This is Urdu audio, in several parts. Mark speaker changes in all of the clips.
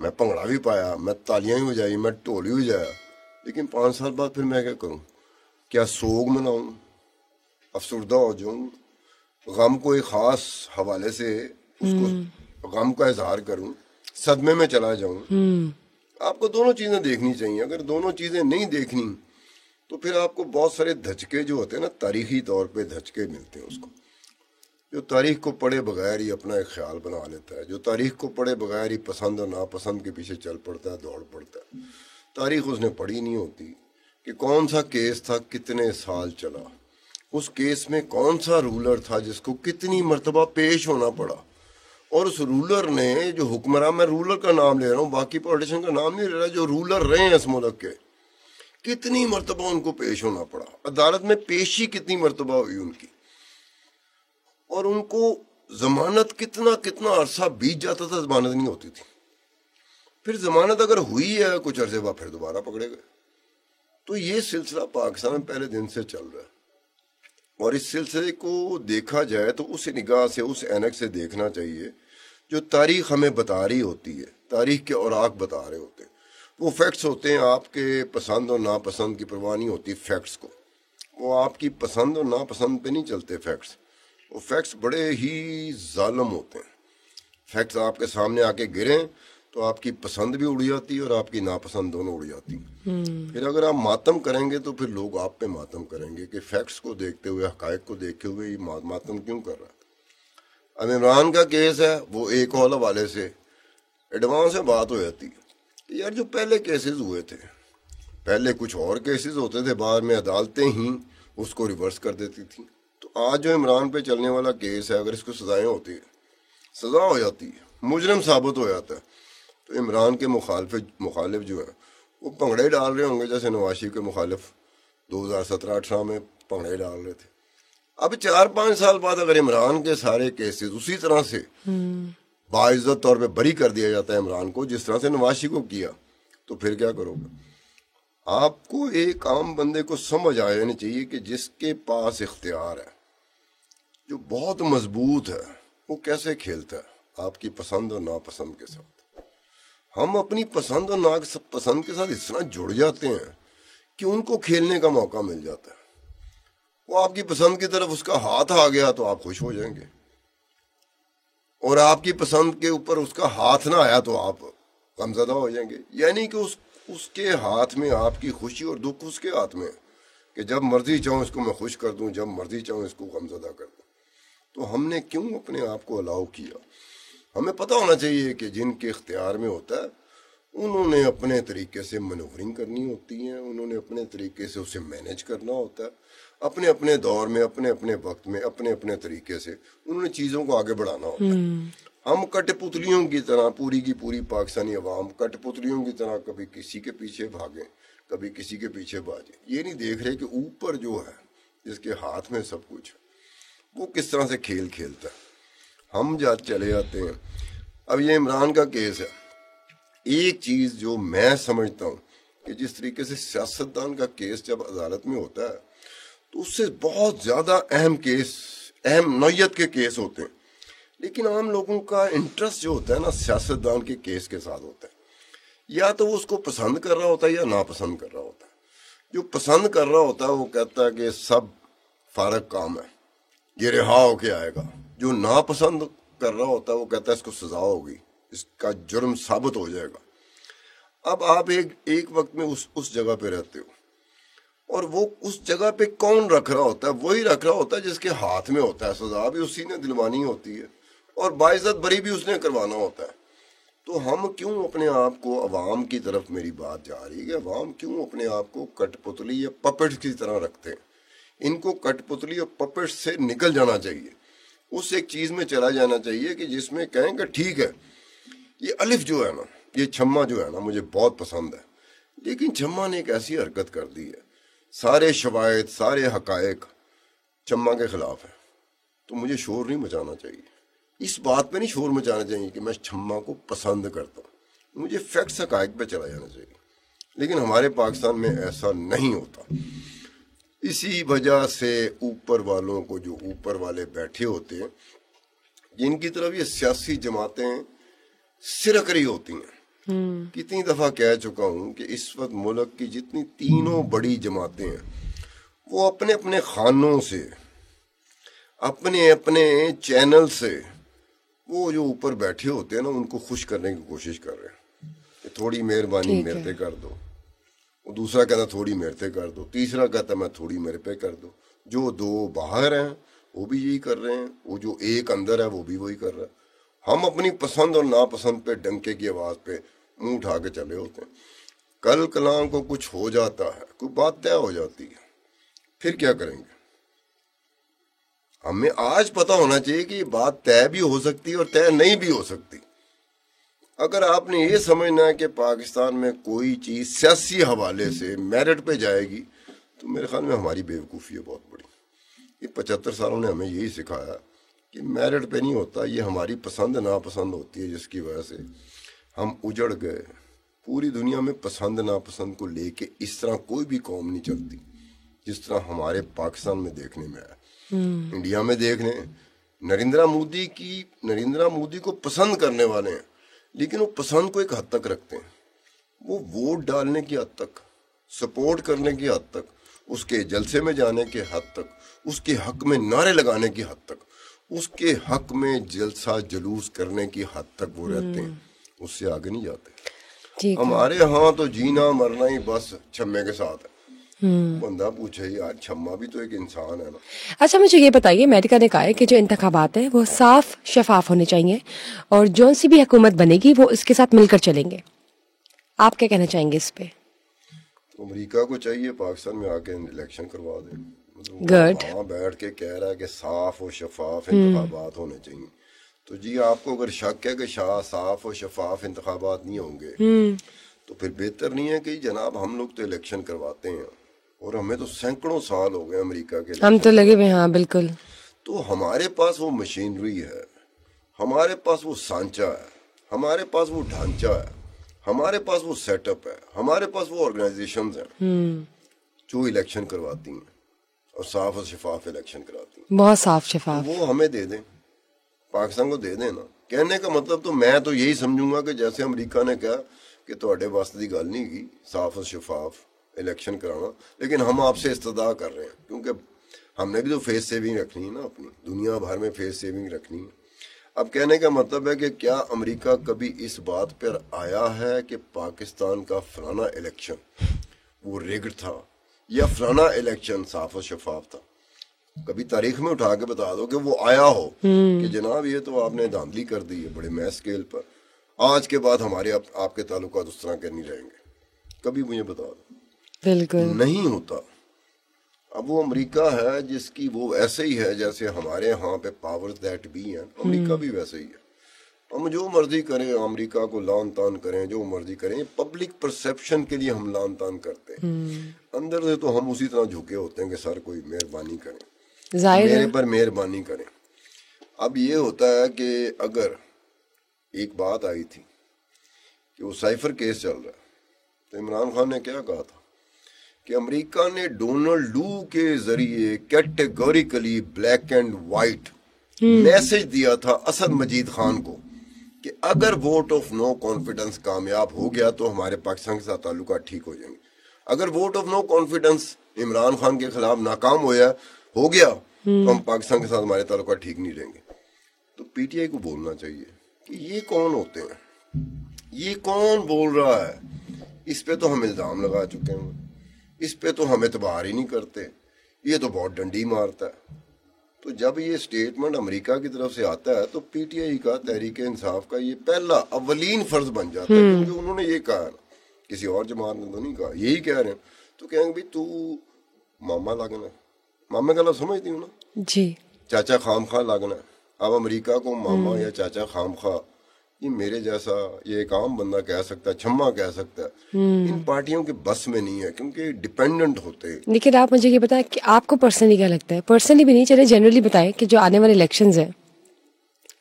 Speaker 1: میں پنگڑا بھی پایا, میں تالیاں بھی بجائی, میں ڈھول بھی بجایا, لیکن 5 سال بعد پھر میں کیا کروں؟ کیا سوگ مناؤں, افسردہ ہو جاؤں, غم کو ایک خاص حوالے سے اس کو غم کا اظہار کروں, صدمے میں چلا جاؤں؟ آپ کو دونوں چیزیں دیکھنی چاہیے. اگر دونوں چیزیں نہیں دیکھنی تو پھر آپ کو بہت سارے دھچکے جو ہوتے ہیں نا, تاریخی طور پہ دھچکے ملتے ہیں. اس کو جو تاریخ کو پڑھے بغیر ہی اپنا ایک خیال بنا لیتا ہے, جو تاریخ کو پڑھے بغیر ہی پسند اور ناپسند کے پیچھے چل پڑتا ہے, دوڑ پڑتا ہے. تاریخ اس نے پڑھی نہیں ہوتی کہ کون سا کیس تھا, کتنے سال چلا, اس کیس میں کون سا رولر تھا جس کو کتنی مرتبہ پیش ہونا پڑا, اور اس رولر نے جو حکمراں, میں رولر کا نام لے رہا ہوں, باقی پولیٹیشن کا نام نہیں لے رہا, جو رولر رہے ہیں اس ملک کے, کتنی مرتبہ ان کو پیش ہونا پڑا, عدالت میں پیشی کتنی مرتبہ ہوئی ان کی, اور ان کو ضمانت کتنا عرصہ بیت جاتا تھا, ضمانت نہیں ہوتی تھی. پھر ضمانت اگر ہوئی ہے کچھ عرصے بعد پھر دوبارہ پکڑے گئے. تو یہ سلسلہ پاکستان میں پہلے دن سے چل رہا ہے, اور اس سلسلے کو دیکھا جائے تو اس نگاہ سے, اس اینک سے دیکھنا چاہیے جو تاریخ ہمیں بتا رہی ہوتی ہے, تاریخ کے اوراق بتا رہے ہوتے ہیں. وہ فیکٹس ہوتے ہیں, آپ کے پسند اور ناپسند کی پرواہ نہیں ہوتی فیکٹس کو, وہ آپ کی پسند اور ناپسند پہ نہیں چلتے فیکٹس. وہ فیکٹس بڑے ہی ظالم ہوتے ہیں. فیکٹس آپ کے سامنے آ کے گریں تو آپ کی پسند بھی اڑ جاتی ہے اور آپ کی ناپسند دونوں اڑ جاتی ہیں. پھر اگر آپ ماتم کریں گے تو پھر لوگ آپ پہ ماتم کریں گے کہ فیکٹس کو دیکھتے ہوئے, حقائق کو دیکھتے ہوئے یہ ماتم کیوں کر رہا ہے. اب عمران کا کیس ہے, وہ ایک اور حوالے سے ایڈوانس میں بات ہو جاتی ہے کہ یار جو پہلے کیسز ہوئے تھے, پہلے کچھ اور کیسز ہوتے تھے, بعد میں عدالتیں ہی اس کو ریورس کر دیتی تھیں. تو آج جو عمران پہ چلنے والا کیس ہے, اگر اس کو سزائیں ہوتی ہے, سزا ہو جاتی ہے, مجرم ثابت ہو جاتا ہے, تو عمران کے مخالف جو ہیں وہ پنگڑے ڈال رہے ہوں گے جیسے نواز شریف کے مخالف 2017-18 میں پنگڑے ڈال رہے تھے. اب 4-5 سال بعد اگر عمران کے سارے کیسز اسی طرح سے باعزت طور پہ بری کر دیا جاتا ہے عمران کو, جس طرح سے نواز شریف کو کیا, تو پھر کیا کرو گے؟ آپ کو ایک عام بندے کو سمجھ آ جانی چاہیے کہ جس کے پاس اختیار ہے, جو بہت مضبوط ہے, وہ کیسے کھیلتا ہے آپ کی پسند اور ناپسند کے ساتھ. ہم اپنی پسند اور ناپسند کے ساتھ اس طرح جڑ جاتے ہیں کہ ان کو کھیلنے کا موقع مل جاتا ہے. وہ آپ کی پسند کی طرف اس کا ہاتھ آ گیا تو آپ خوش ہو جائیں گے, اور آپ کی پسند کے اوپر اس کا ہاتھ نہ آیا تو آپ غمزدہ ہو جائیں گے. یعنی کہ اس کے ہاتھ میں آپ کی خوشی اور دکھ اس کے ہاتھ میں ہے کہ جب مرضی چاہوں اس کو میں خوش کر دوں, جب مرضی چاہوں اس کو غمزدہ کر دوں. تو ہم نے کیوں اپنے آپ کو الاؤ کیا؟ ہمیں پتہ ہونا چاہیے کہ جن کے اختیار میں ہوتا ہے انہوں نے اپنے طریقے سے مینوورنگ کرنی ہوتی ہے, انہوں نے اپنے طریقے سے اسے مینیج کرنا ہوتا ہے, اپنے اپنے دور میں, اپنے اپنے وقت میں, اپنے اپنے طریقے سے انہوں نے چیزوں کو آگے بڑھانا ہوتا ہے. ہم کٹ پتلیوں کی طرح, پوری کی پوری پاکستانی عوام کٹ پتلیوں کی طرح کبھی کسی کے پیچھے بھاگیں, کبھی کسی کے پیچھے بھاگیں. یہ نہیں دیکھ رہے کہ اوپر جو ہے جس کے ہاتھ میں سب کچھ ہے وہ کس طرح سے کھیل کھیلتا ہے. ہم چلے جاتے ہیں. اب یہ عمران کا کیس ہے, ایک چیز جو میں سمجھتا ہوں کہ جس طریقے سے سیاستدان کا کیس جب عدالت میں ہوتا ہے تو اس سے بہت زیادہ اہم کیس, اہم نوعیت کے کیس ہوتے ہیں, لیکن عام لوگوں کا انٹرسٹ جو ہوتا ہے نا سیاستدان کے کیس کے ساتھ ہوتا ہے. یا تو وہ اس کو پسند کر رہا ہوتا ہے یا ناپسند کر رہا ہوتا ہے. جو پسند کر رہا ہوتا ہے وہ کہتا ہے کہ سب فارغ کام ہے, یہ رہا ہو کے آئے گا. جو ناپسند کر رہا ہوتا ہے وہ کہتا ہے اس کو سزا ہوگی, اس کا جرم ثابت ہو جائے گا. اب آپ ایک وقت میں اس جگہ پہ رہتے ہو, اور وہ اس جگہ پہ کون رکھ رہا ہوتا ہے؟ وہی رکھ رہا ہوتا ہے جس کے ہاتھ میں ہوتا ہے. سزا بھی اسی نے دلوانی ہوتی ہے اور باعزت بری بھی اس نے کروانا ہوتا ہے. تو ہم کیوں اپنے آپ کو, عوام کی طرف میری بات جا رہی ہے, عوام کیوں اپنے آپ کو کٹ پتلی یا پپٹ کی طرح رکھتے ہیں؟ ان کو کٹ پتلی اور پپٹ سے نکل جانا چاہیے, اس ایک چیز میں چلا جانا چاہیے کہ جس میں کہیں کہ ٹھیک ہے یہ الف جو ہے نا, یہ چھما جو ہے نا مجھے بہت پسند ہے, لیکن چھما نے ایک ایسی حرکت کر دی ہے, سارے شواہد, سارے حقائق چھما کے خلاف ہے, تو مجھے شور نہیں مچانا چاہیے. اس بات پہ نہیں شور مچانا چاہیے کہ میں چھما کو پسند کرتا ہوں, مجھے فیکٹس حقائق پہ چلا جانا چاہیے. لیکن ہمارے پاکستان میں ایسا نہیں ہوتا. اسی وجہ سے اوپر والوں کو, جو اوپر والے بیٹھے ہوتے ہیں, جن کی طرف یہ سیاسی جماعتیں سرک رہی ہوتی ہیں, کتنی دفعہ کہہ چکا ہوں کہ اس وقت ملک کی جتنی تینوں بڑی جماعتیں ہیں وہ اپنے اپنے خانوں سے، اپنے اپنے چینل سے، وہ جو اوپر بیٹھے ہوتے ہیں نا ان کو خوش کرنے کی کوشش کر رہے ہیں کہ تھوڑی مہربانی میرے پہ کر دو، وہ دوسرا کہتا تھوڑی میرے پہ کر دو، تیسرا کہتا میں تھوڑی میرے پہ کر دو، جو دو باہر ہیں وہ بھی یہی کر رہے ہیں، وہ جو ایک اندر ہے وہ بھی وہی کر رہا ہے۔ ہم اپنی پسند اور ناپسند پہ ڈنکے کی آواز پہ منہ اٹھا کے چلے ہوتے ہیں، کل کلام کو کچھ ہو جاتا ہے، کوئی بات طے ہو جاتی ہے، پھر کیا کریں گے؟ ہمیں آج پتہ ہونا چاہیے کہ یہ بات طے بھی ہو سکتی اور طے نہیں بھی ہو سکتی۔ اگر آپ نے یہ سمجھنا ہے کہ پاکستان میں کوئی چیز سیاسی حوالے سے میرٹ پہ جائے گی تو میرے خیال میں ہماری بیوقوفی ہے بہت بڑی۔ یہ 75 سالوں نے ہمیں یہی سکھایا کہ میرٹ پہ نہیں ہوتا، یہ ہماری پسند ناپسند ہوتی ہے، جس کی وجہ سے ہم اجڑ گئے۔ پوری دنیا میں پسند ناپسند کو لے کے اس طرح کوئی بھی قوم نہیں چلتی جس طرح ہمارے پاکستان میں دیکھنے میں آیا۔ انڈیا میں دیکھ لیں، نریندرا مودی کو پسند کرنے والے ہیں، لیکن وہ پسند کو ایک حد تک رکھتے ہیں، وہ ووٹ ڈالنے کی حد تک، سپورٹ کرنے کی حد تک، اس کے جلسے میں جانے کے حد تک، اس کے حق میں نعرے لگانے کی حد تک، اس کے حق میں جلسہ جلوس کرنے کی حد تک وہ رہتے ہیں، اس سے آگے نہیں جاتے۔ ہمارے ہاں تو جینا مرنا ہی بس چھمے کے ساتھ ہے۔ بندہ پوچھے یار چھما بھی تو ایک انسان ہے نا۔
Speaker 2: اچھا مجھے یہ بتائیے، امریکہ نے کہا ہے کہ جو انتخابات ہیں وہ صاف شفاف ہونے چاہیے اور جون سی بھی حکومت بنے گی وہ اس کے ساتھ مل کر چلیں گے، آپ کیا کہنا چاہیں گے اس پہ؟
Speaker 1: امریکہ کو چاہیے پاکستان میں آ کے الیکشن کروا دے، وہاں بیٹھ کے کہہ رہا ہے کہ صاف و شفاف انتخابات ہونے چاہیے، تو جی آپ کو اگر شک ہے کہ صاف و شفاف انتخابات نہیں ہوں گے تو پھر بہتر نہیں ہے کہ جناب ہم لوگ تو الیکشن کرواتے ہیں اور ہمیں تو سینکڑوں سال ہو گئے امریکہ کے،
Speaker 2: ہم تو لگے ہوئے، ہاں بالکل،
Speaker 1: تو ہمارے پاس وہ مشینری ہے، ہمارے پاس وہ سانچہ ہے، ہمارے پاس وہ ڈھانچہ ہے، ہمارے پاس وہ سیٹ اپ ہے، ہمارے پاس وہ آرگنائزیشنز ہیں جو الیکشن کرواتی ہیں اور صاف اور شفاف الیکشن کراتی ہیں،
Speaker 2: بہت صاف شفاف،
Speaker 1: وہ ہمیں دے دیں، پاکستان کو دے دیں نا۔ کہنے کا مطلب تو میں تو یہی سمجھوں گا کہ جیسے امریکہ نے کہا کہ تواڈے واسطے دی گل نہیں کی صاف اور شفاف الیکشن کرانا، لیکن ہم آپ سے استدعا کر رہے ہیں کیونکہ ہم نے بھی تو فیس سیونگ رکھنی ہے نا، اپنی دنیا بھر میں فیس سیونگ رکھنی ہے۔ اب کہنے کا مطلب ہے کہ کیا امریکہ کبھی اس بات پر آیا ہے کہ پاکستان کا فلانا الیکشن وہ ریگڈ تھا یا فلانا الیکشن صاف و شفاف تھا؟ کبھی تاریخ میں اٹھا کے بتا دو کہ وہ آیا ہو کہ جناب یہ تو آپ نے دھاندلی کر دی ہے بڑے میس اسکیل پر، آج کے بعد ہمارے آپ کے تعلقات اس طرح کے نہیں رہیں گے، کبھی مجھے بتا دو۔
Speaker 2: بالکل
Speaker 1: نہیں ہوتا۔ اب وہ امریکہ ہے جس کی وہ ایسے ہی ہے جیسے ہمارے ہاں پہ پاور دیٹ بھی ہیں، امریکہ بھی ویسے ہی ہے۔ ہم جو مرضی کریں، امریکہ کو لان تان کریں، جو مرضی کریں، پبلک پرسیپشن کے لیے ہم لان تان کرتے ہیں، اندر سے تو ہم اسی طرح جھکے ہوتے ہیں کہ سر کوئی مہربانی کریں، میرے پر مہربانی کریں۔ اب یہ ہوتا ہے کہ اگر ایک بات آئی تھی کہ وہ سائفر کیس چل رہا ہے تو عمران خان نے کیا کہا تھا کہ امریکہ نے ڈونلڈ لو کے ذریعے categorically black and white message دیا تھا اسد مجید خان کو کہ اگر ووٹ آف نو کانفیڈنس کامیاب ہو گیا تو ہمارے پاکستان کے ساتھ تعلقات ٹھیک ہو جائیں گے، اگر vote of no confidence Imran Khan کے خلاف ناکام ہو گیا تو ہم پاکستان کے ساتھ ہمارے تعلقات ٹھیک نہیں رہیں گے۔ تو پی ٹی آئی کو بولنا چاہیے کہ یہ کون ہوتے ہیں، یہ کون بول رہا ہے، اس پہ تو ہم الزام لگا چکے ہیں، اس پہ تو ہم اعتبار ہی نہیں کرتے، یہ تو بہت ڈنڈی مارتا ہے۔ تو جب یہ سٹیٹمنٹ امریکہ کی طرف سے آتا ہے تو پی ٹی آئی کا، تحریک انصاف کا یہ پہلا اولین فرض بن جاتا ہے، کیونکہ انہوں نے یہ کہا ہے، کسی اور جماعت نے تو نہیں کہا، یہی کہہ رہے ہیں، تو کہیں گے بھائی تو ماما لگنا، ماما کا لفظ سمجھتی ہوں نا
Speaker 2: جی،
Speaker 1: چاچا خام خواہ لگنا۔ اب امریکہ کو ماما یا چاچا خام خواہ یہ میرے جیسا یہ ایک عام بندہ کہہ سکتا ہے، چھما کہہ سکتا ہے، ان پارٹیوں کے بس میں نہیں ہے کیونکہ ڈیپینڈنٹ ہوتے۔
Speaker 2: لیکن آپ مجھے یہ بتائیں کہ آپ کو پرسنلی کیا لگتا ہے، پرسنلی بھی نہیں چلے جنرلی بتائیں کہ جو آنے والے الیکشنز ہیں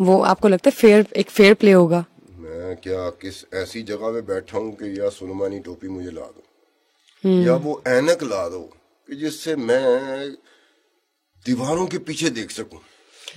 Speaker 2: وہ آپ کو لگتا ہے ایک فیئر پلے ہوگا؟
Speaker 1: میں کیا کس ایسی جگہ پہ بیٹھا ہوں کہ یا سلمانی ٹوپی مجھے لا دو یا وہ اینک لا دو کہ جس سے میں دیواروں کے پیچھے دیکھ سکوں۔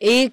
Speaker 2: 1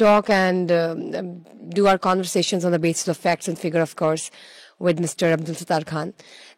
Speaker 2: talk and do our conversations on the basis of facts and figure, of course, with Mr. Abdul Sattar Khan.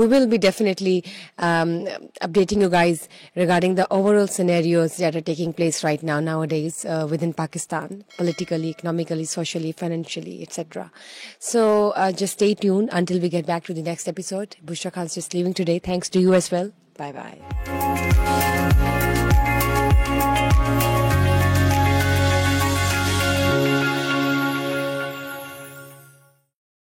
Speaker 2: We will be definitely updating you guys regarding the overall scenarios that are taking place right now nowadays within Pakistan, politically, economically, socially, financially, etc. So just stay tuned until we get back to the next episode. Bushra Khan's just leaving today. Thanks to you as well. Bye bye.